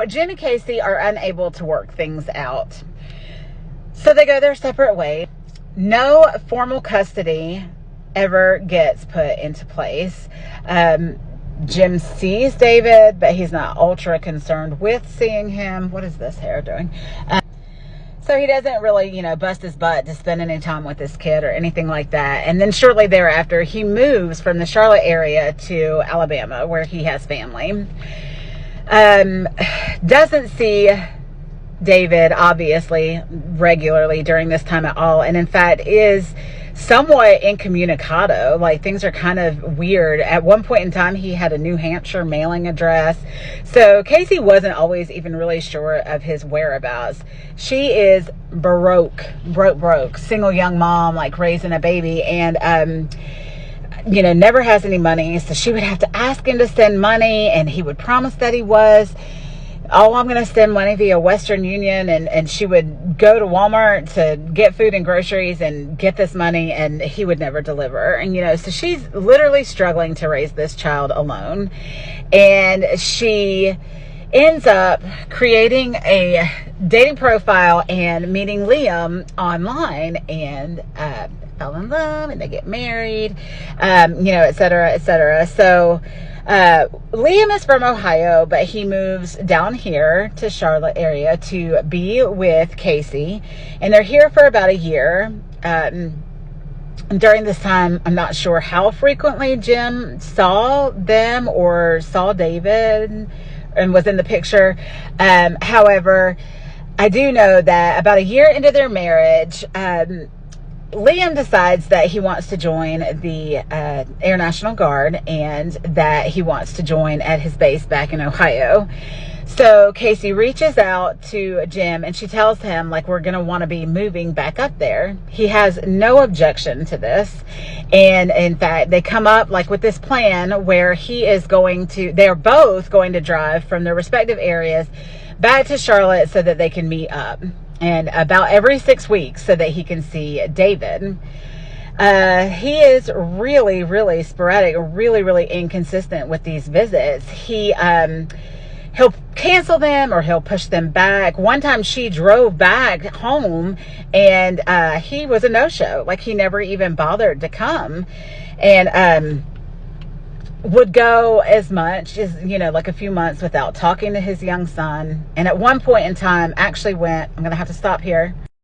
So Jim and Casey are unable to work things out. So they go their separate ways. No formal custody ever gets put into place. Jim sees David, but he's not ultra concerned with seeing him. What is this hair doing? So he doesn't really, bust his butt to spend any time with this kid or anything like that. And then shortly thereafter, he moves from the Charlotte area to Alabama, where he has family. Doesn't see David, obviously, regularly during this time at all. And in fact, is somewhat incommunicado. Like, things are kind of weird. At one point in time, he had a New Hampshire mailing address. So Casey wasn't always even really sure of his whereabouts. She is broke, single young mom, like raising a baby, and never has any money. So she would have to ask him to send money, and he would promise that he was. Oh, I'm going to send money via Western Union, and she would go to Walmart to get food and groceries and get this money, and he would never deliver. And, so she's literally struggling to raise this child alone. And she ends up creating a dating profile and meeting Liam online, and fell in love, and they get married, et cetera. So Liam is from Ohio, but he moves down here to Charlotte area to be with Casey, and they're here for about a year. During this time, I'm not sure how frequently Jim saw them or saw David and was in the picture. However, I do know that about a year into their marriage, Liam decides that he wants to join the Air National Guard, and that he wants to join at his base back in Ohio. So Casey reaches out to Jim, and she tells him, like, we're going to want to be moving back up there. He has no objection to this. And in fact, they come up like with this plan where they're both going to drive from their respective areas back to Charlotte so that they can meet up. And about every 6 weeks, so that he can see David. He is really, really sporadic, really, really inconsistent with these visits. He'll cancel them, or he'll push them back. One time she drove back home, and he was a no-show. Like, he never even bothered to come. And would go as much as, like a few months without talking to his young son. And at one point in time, actually went, I'm going to have to stop here.